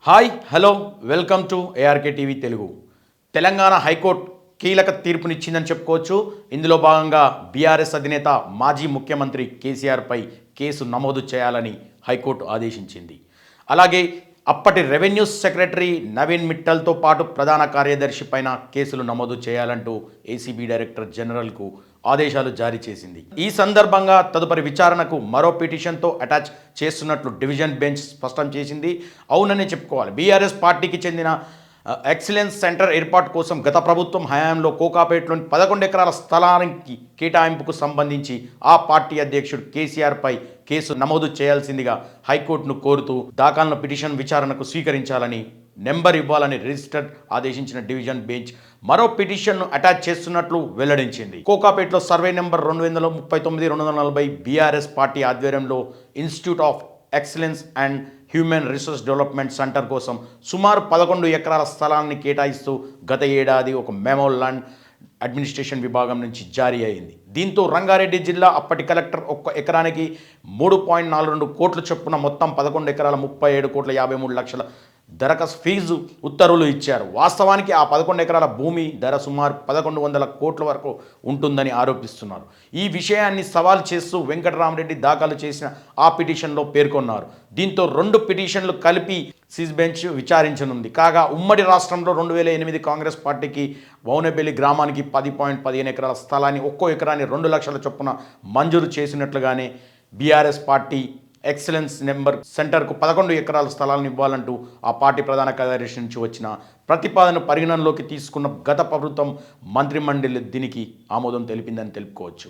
Hi hello welcome to ARK TV Telugu. Telangana high court కీలక తీర్పునిచ్చిందని చెప్పుకోవచ్చు. ఇందులో భాగంగా బీఆర్ఎస్ అధినేత మాజీ ముఖ్యమంత్రి కేసీఆర్పై కేసు నమోదు చేయాలని హైకోర్టు ఆదేశించింది. అలాగే అప్పటి రెవెన్యూ సెక్రటరీ నవీన్ మిట్టల్తో పాటు ప్రధాన కార్యదర్శి పైన కేసులు నమోదు చేయాలంటూ ఏసీబీ డైరెక్టర్ జనరల్కు ఆదేశాలు జారీ చేసింది. ఈ సందర్భంగా తదుపరి విచారణకు మరో పిటిషన్తో అటాచ్ చేస్తున్నట్లు డివిజన్ బెంచ్ స్పష్టం చేసింది. అవునని చెప్పుకోవాలి. బీఆర్ఎస్ పార్టీకి చెందిన ఎక్సలెన్స్ సెంటర్ ఏర్పాటు కోసం గత ప్రభుత్వం హయాంలో కోకాపేటలోని 11 ఎకరాల స్థలానికి కేటాయింపుకు సంబంధించి ఆ పార్టీ అధ్యక్షుడు కేసీఆర్పై కేసు నమోదు చేయాల్సిందిగా హైకోర్టును కోరుతూ దాఖలైన పిటిషన్ విచారణకు స్వీకరించాలని నెంబర్ ఇవ్వాలని రిజిస్టర్ ఆదేశించిన డివిజన్ బెంచ్ మరో పిటిషన్ను అటాచ్ చేస్తున్నట్లు వెల్లడించింది. కోకాపేటలో సర్వే నెంబర్ 239-240 బీఆర్ఎస్ పార్టీ ఆధ్వర్యంలో institute of excellence and human resource development centre కోసం సుమారు 11 ఎకరాల స్థలాన్ని కేటాయిస్తూ గత ఏడాది ఒక మెమో ల్యాండ్ అడ్మినిస్ట్రేషన్ విభాగం నుంచి జారీ అయింది. దీంతో రంగారెడ్డి జిల్లా అప్పటి కలెక్టర్ ఒక్క ఎకరానికి 3.42 కోట్ల చొప్పున మొత్తం 11 ఎకరాల 37,53,00,000 దరఖాస్తు ఫీజు ఉత్తర్వులు ఇచ్చారు. వాస్తవానికి ఆ 11 ఎకరాల భూమి ధర సుమారు 1,100 కోట్ల వరకు ఉంటుందని ఆరోపిస్తున్నారు. ఈ విషయాన్ని సవాల్ చేస్తూ వెంకటరామరెడ్డి దాఖలు చేసిన ఆ పిటిషన్లో పేర్కొన్నారు. దీంతో 2 పిటిషన్లు కలిపి సిస్ బెంచ్ విచారించనుంది. కాగా ఉమ్మడి రాష్ట్రంలో 2008 కాంగ్రెస్ పార్టీకి వౌనబెల్లి గ్రామానికి 10.15 ఎకరాల స్థలాన్ని ఒక్కో ఎకరాన్ని 2 లక్షల చొప్పున మంజూరు చేసినట్లుగానే బీఆర్ఎస్ పార్టీ ఎక్సలెన్స్ నెంబర్ సెంటర్కు 11 ఎకరాల స్థలాలను ఇవ్వాలంటూ ఆ పార్టీ ప్రధాన కార్యదర్శి నుంచి వచ్చిన ప్రతిపాదన పరిగణనలోకి తీసుకున్న గత ప్రభుత్వం మంత్రిమండలి దీనికి ఆమోదం తెలిపిందని తెలుపుకోవచ్చు.